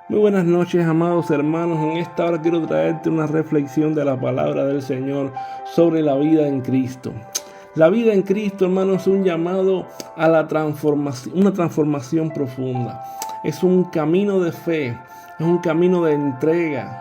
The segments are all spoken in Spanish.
Muy buenas noches, amados hermanos. En esta hora quiero traerte una reflexión de la palabra del Señor sobre la vida en Cristo. La vida en Cristo, hermanos, es un llamado a la transformación, una transformación profunda. Es un camino de fe, es un camino de entrega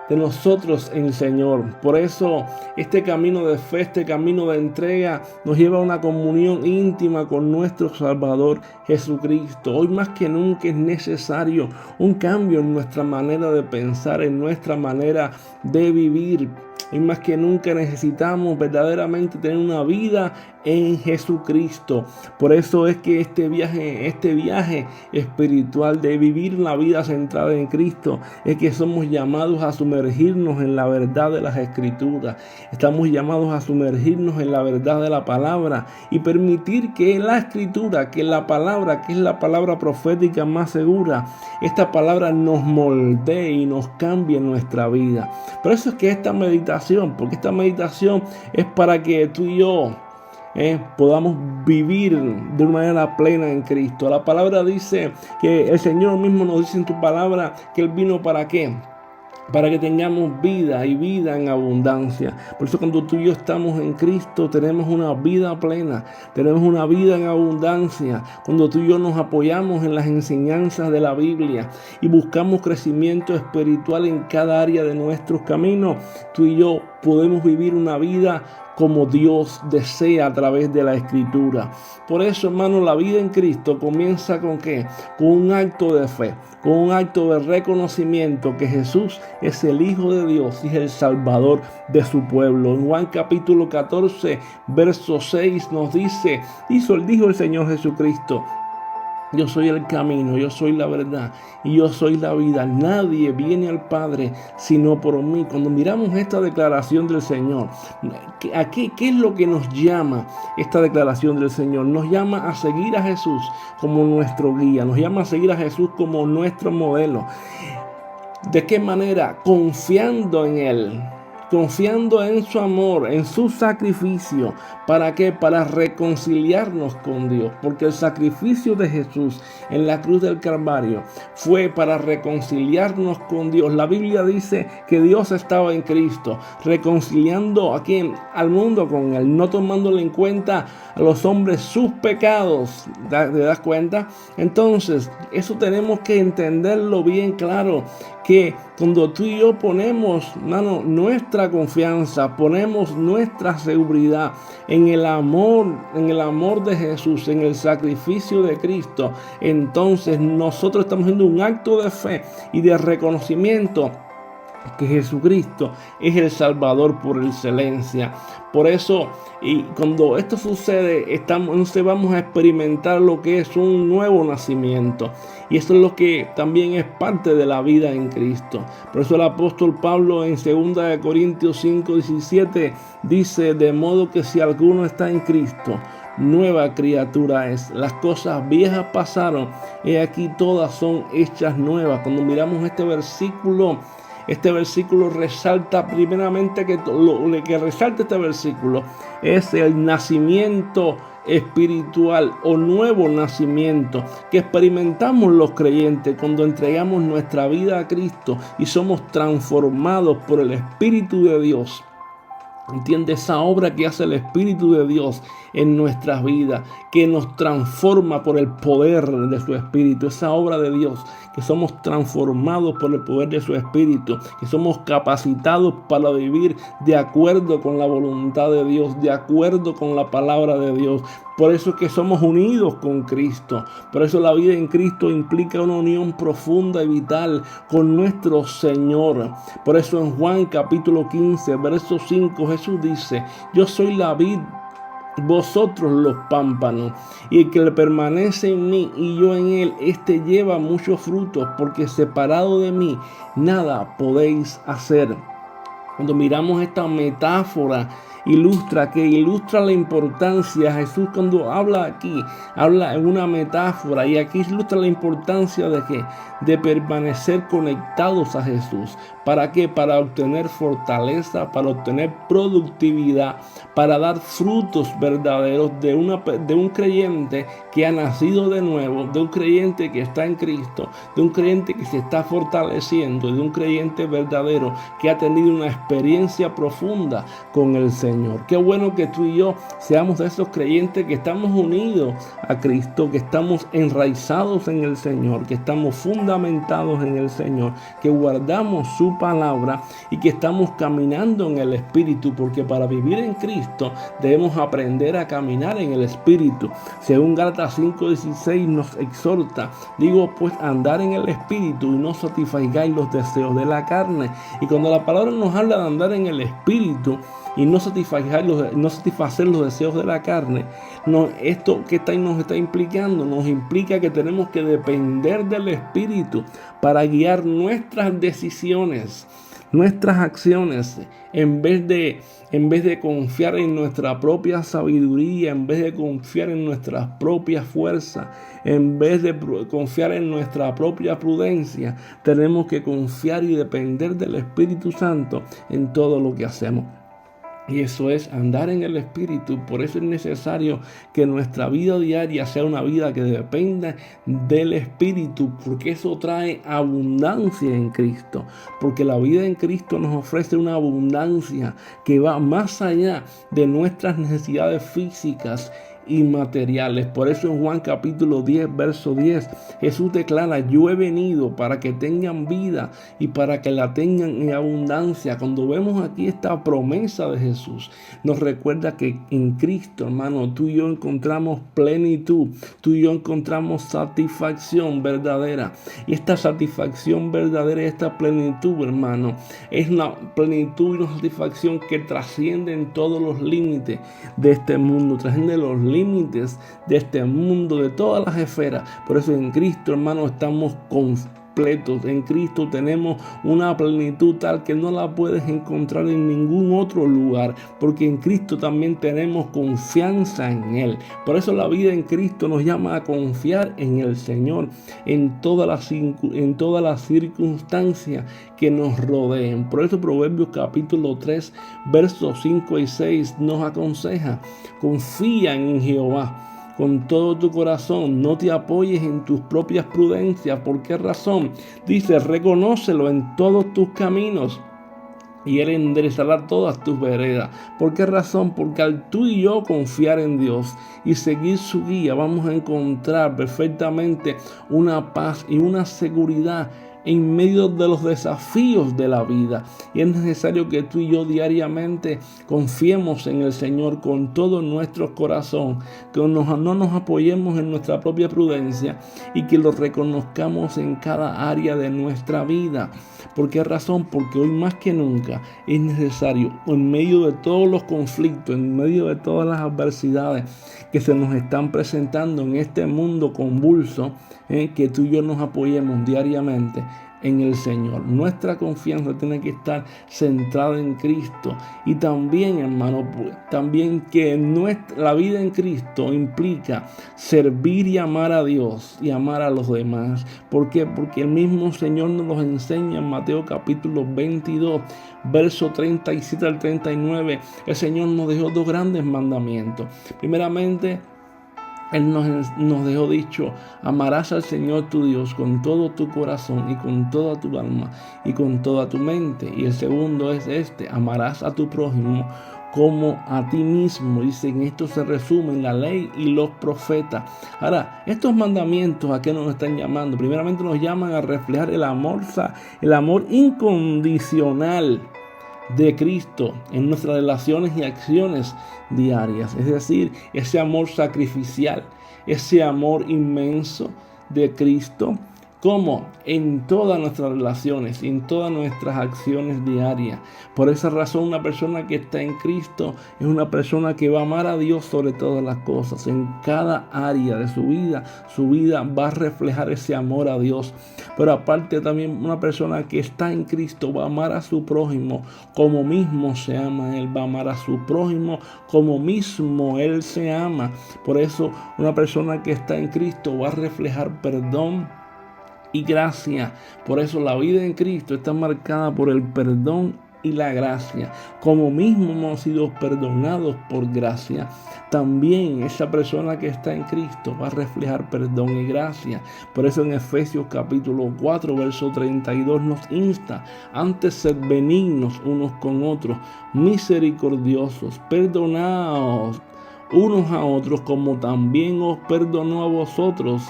de nosotros en el Señor. Por eso este camino de fe, este camino de entrega nos lleva a una comunión íntima con nuestro Salvador Jesucristo. Hoy más que nunca es necesario un cambio en nuestra manera de pensar, en nuestra manera de vivir. Y más que nunca necesitamos verdaderamente tener una vida en Jesucristo. Por eso es que este viaje espiritual de vivir la vida centrada en Cristo, es que somos llamados a sumergirnos en la verdad de las Escrituras. Estamos llamados a sumergirnos en la verdad de la palabra y permitir que la Escritura, que la palabra, que es la palabra profética más segura, esta palabra nos moldee y nos cambie nuestra vida. Por eso es que esta meditación es para que tú y yo podamos vivir de una manera plena en Cristo. La palabra dice que el Señor mismo nos dice en tu palabra que Él vino ¿para qué? Para que tengamos vida y vida en abundancia. Por eso cuando tú y yo estamos en Cristo tenemos una vida plena, tenemos una vida en abundancia. Cuando tú y yo nos apoyamos en las enseñanzas de la Biblia y buscamos crecimiento espiritual en cada área de nuestros caminos, tú y yo podemos vivir una vida como Dios desea a través de la Escritura. Por eso, hermano, la vida en Cristo comienza ¿con qué? Con un acto de fe, con un acto de reconocimiento que Jesús es el Hijo de Dios y es el Salvador de su pueblo. En Juan capítulo 14, verso 6 nos dice, dijo el Señor Jesucristo: yo soy el camino, yo soy la verdad y yo soy la vida. Nadie viene al Padre sino por mí. Cuando miramos esta declaración del Señor, ¿qué es lo que nos llama esta declaración del Señor? Nos llama a seguir a Jesús como nuestro guía, nos llama a seguir a Jesús como nuestro modelo. ¿De qué manera? Confiando en Él. Confiando en su amor, en su sacrificio. ¿Para qué? Para reconciliarnos con Dios. Porque el sacrificio de Jesús en la cruz del Calvario fue para reconciliarnos con Dios. La Biblia dice que Dios estaba en Cristo, reconciliando a quién? Al mundo con Él, no tomándole en cuenta a los hombres sus pecados. ¿Te das cuenta? Entonces, eso tenemos que entenderlo bien claro, que cuando tú y yo ponemos, nuestra confianza, ponemos nuestra seguridad en el amor de Jesús, en el sacrificio de Cristo, entonces nosotros estamos haciendo un acto de fe y de reconocimiento que Jesucristo es el Salvador por excelencia. Por eso, y cuando esto sucede, entonces vamos a experimentar lo que es un nuevo nacimiento. Y eso es lo que también es parte de la vida en Cristo. Por eso el apóstol Pablo en 2 Corintios 5:17 dice: de modo que si alguno está en Cristo, nueva criatura es. Las cosas viejas pasaron, y aquí todas son hechas nuevas. Cuando miramos este versículo resalta primeramente que lo que resalta este versículo es el nacimiento espiritual o nuevo nacimiento que experimentamos los creyentes cuando entregamos nuestra vida a Cristo y somos transformados por el Espíritu de Dios. Entiende esa obra que hace el Espíritu de Dios en nuestras vidas, que nos transforma por el poder de su Espíritu. Esa obra de Dios, que somos transformados por el poder de su Espíritu, que somos capacitados para vivir de acuerdo con la voluntad de Dios, de acuerdo con la palabra de Dios. Por eso es que somos unidos con Cristo. Por eso la vida en Cristo implica una unión profunda y vital con nuestro Señor. Por eso en Juan capítulo 15, verso 5, Jesús dice: yo soy la vid, vosotros los pámpanos, y el que le permanece en mí y yo en él, este lleva muchos frutos, porque separado de mí nada podéis hacer. Cuando miramos esta metáfora ilustra la importancia. Jesús, cuando habla aquí, habla en una metáfora, y aquí ilustra la importancia de permanecer conectados a Jesús. ¿Para qué? Para obtener fortaleza, para obtener productividad, para dar frutos verdaderos de un creyente que ha nacido de nuevo, de un creyente que está en Cristo, de un creyente que se está fortaleciendo, de un creyente verdadero que ha tenido una experiencia profunda con el Señor. Qué bueno que tú y yo seamos de esos creyentes que estamos unidos a Cristo, que estamos enraizados en el Señor, que estamos fundamentados en el Señor, que guardamos su palabra y que estamos caminando en el Espíritu, porque para vivir en Cristo debemos aprender a caminar en el Espíritu. Según Gálatas 5:16 nos exhorta, digo pues andar en el Espíritu y no satisfagáis los deseos de la carne. Y cuando la palabra nos habla de andar en el Espíritu y no satisfacer los deseos de la carne, esto que nos está implicando, nos implica que tenemos que depender del Espíritu para guiar nuestras decisiones, nuestras acciones, en vez de confiar en nuestra propia sabiduría, en vez de confiar en nuestras propias fuerzas, en vez de confiar en nuestra propia prudencia, tenemos que confiar y depender del Espíritu Santo en todo lo que hacemos. Y eso es andar en el Espíritu. Por eso es necesario que nuestra vida diaria sea una vida que dependa del Espíritu, porque eso trae abundancia en Cristo. Porque la vida en Cristo nos ofrece una abundancia que va más allá de nuestras necesidades físicas y materiales. Por eso en Juan capítulo 10, verso 10, Jesús declara: yo he venido para que tengan vida y para que la tengan en abundancia. Cuando vemos aquí esta promesa de Jesús, nos recuerda que en Cristo, hermano, tú y yo encontramos plenitud, tú y yo encontramos satisfacción verdadera. Y esta satisfacción verdadera, esta plenitud, hermano, es una plenitud y una satisfacción que trasciende en todos los límites de este mundo, trasciende los límites de este mundo, de todas las esferas. Por eso en Cristo, hermano, estamos completos. En Cristo tenemos una plenitud tal que no la puedes encontrar en ningún otro lugar, porque en Cristo también tenemos confianza en Él. Por eso la vida en Cristo nos llama a confiar en el Señor en todas las circunstancias que nos rodeen. Por eso Proverbios capítulo 3, versos 5 y 6 nos aconseja: confía en Jehová con todo tu corazón, no te apoyes en tus propias prudencias. ¿Por qué razón? Dice: reconócelo en todos tus caminos y Él enderezará todas tus veredas. ¿Por qué razón? Porque al tú y yo confiar en Dios y seguir su guía, vamos a encontrar perfectamente una paz y una seguridad en medio de los desafíos de la vida. Y es necesario que tú y yo diariamente confiemos en el Señor con todo nuestro corazón, que no nos apoyemos en nuestra propia prudencia y que lo reconozcamos en cada área de nuestra vida. ¿Por qué razón? Porque hoy más que nunca es necesario, en medio de todos los conflictos, en medio de todas las adversidades que se nos están presentando en este mundo convulso, que tú y yo nos apoyemos diariamente en el Señor. Nuestra confianza tiene que estar centrada en Cristo. Y también, hermano, también que la vida en Cristo implica servir y amar a Dios y amar a los demás. ¿Por qué? Porque el mismo Señor nos los enseña en Mateo capítulo 22, verso 37 al 39. El Señor nos dejó dos grandes mandamientos. Primeramente, Él nos dejó dicho: amarás al Señor tu Dios con todo tu corazón y con toda tu alma y con toda tu mente. Y el segundo es amarás a tu prójimo como a ti mismo. Dice: en esto se resumen la ley y los profetas. Ahora, estos mandamientos, ¿a qué nos están llamando? Primeramente nos llaman a reflejar el amor incondicional de Cristo en nuestras relaciones y acciones diarias. Es decir, ese amor sacrificial, ese amor inmenso de Cristo ¿Cómo? En todas nuestras relaciones, en todas nuestras acciones diarias. Por esa razón, una persona que está en Cristo es una persona que va a amar a Dios sobre todas las cosas. En cada área de su vida va a reflejar ese amor a Dios. Pero aparte también una persona que está en Cristo va a amar a su prójimo como mismo se ama Él. Va a amar a su prójimo como mismo Él se ama. Por eso una persona que está en Cristo va a reflejar perdón y gracia. Por eso la vida en Cristo está marcada por el perdón y la gracia. Como mismo hemos sido perdonados por gracia, también esa persona que está en Cristo va a reflejar perdón y gracia. Por eso en Efesios capítulo 4 verso 32 nos insta: antes sed benignos unos con otros, misericordiosos, perdonaos unos a otros como también os perdonó a vosotros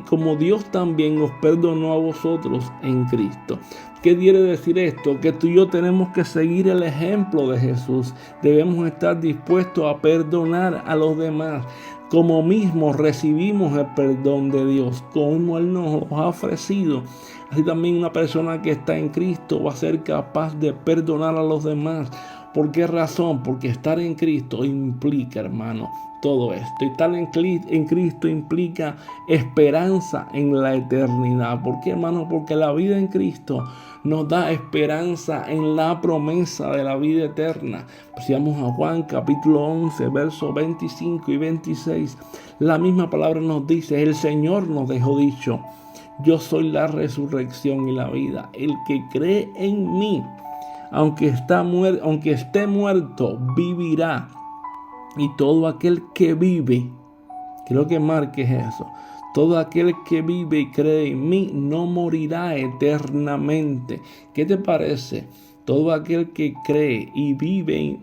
como Dios también os perdonó a vosotros en Cristo. ¿Qué quiere decir esto? Que tú y yo tenemos que seguir el ejemplo de Jesús. Debemos estar dispuestos a perdonar a los demás, como mismo recibimos el perdón de Dios, como Él nos lo ha ofrecido. Así también una persona que está en Cristo va a ser capaz de perdonar a los demás. ¿Por qué razón? Porque estar en Cristo implica, hermano, todo esto. Estar en Cristo implica esperanza en la eternidad. ¿Por qué, hermano? Porque la vida en Cristo nos da esperanza en la promesa de la vida eterna. Si vamos a Juan capítulo 11, versos 25 y 26, la misma palabra nos dice: el Señor nos dejó dicho: yo soy la resurrección y la vida. El que cree en mí, aunque esté muerto, vivirá. Y todo aquel que vive, quiero que marques eso, todo aquel que vive y cree en mí no morirá eternamente. ¿Qué te parece? Todo aquel que cree y vive,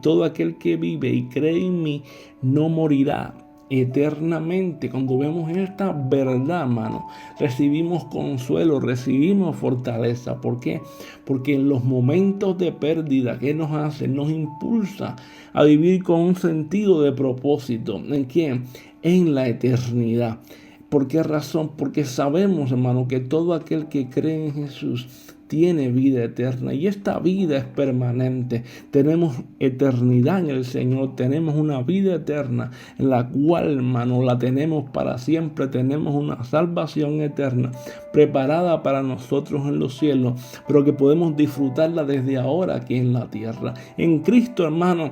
todo aquel que vive y cree en mí no morirá eternamente. Cuando vemos esta verdad, hermano, recibimos consuelo, recibimos fortaleza. ¿Por qué? Porque en los momentos de pérdida, ¿qué nos hace? Nos impulsa a vivir con un sentido de propósito. ¿En quién? En la eternidad. ¿Por qué razón? Porque sabemos, hermano, que todo aquel que cree en Jesús tiene vida eterna, y esta vida es permanente. Tenemos eternidad en el Señor, tenemos una vida eterna en la cual, hermano, la tenemos para siempre. Tenemos una salvación eterna preparada para nosotros en los cielos, pero que podemos disfrutarla desde ahora aquí en la tierra. En Cristo, hermano,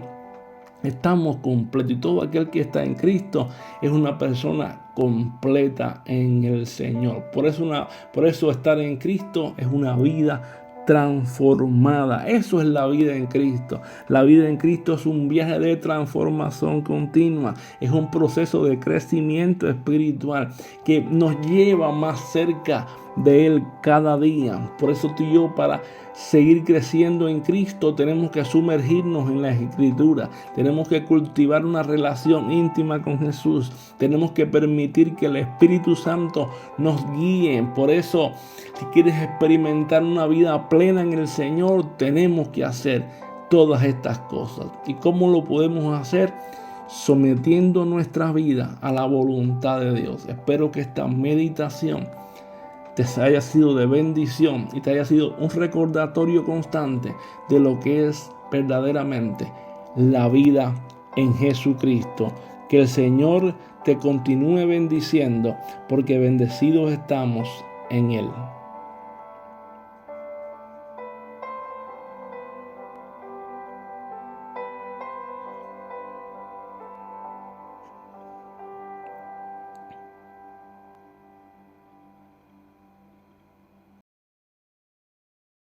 estamos completos, y todo aquel que está en Cristo es una persona completa en el Señor. Por eso estar en Cristo es una vida transformada. Eso es la vida en Cristo. La vida en Cristo es un viaje de transformación continua. Es un proceso de crecimiento espiritual que nos lleva más cerca de Él cada día. Por eso tú y yo, para seguir creciendo en Cristo, tenemos que sumergirnos en las Escrituras. Tenemos que cultivar una relación íntima con Jesús. Tenemos que permitir que el Espíritu Santo nos guíe. Por eso, si quieres experimentar una vida plena en el Señor, tenemos que hacer todas estas cosas. ¿Y cómo lo podemos hacer? Sometiendo nuestra vida a la voluntad de Dios. Espero que esta meditación te haya sido de bendición y te haya sido un recordatorio constante de lo que es verdaderamente la vida en Jesucristo. Que el Señor te continúe bendiciendo, porque bendecidos estamos en Él.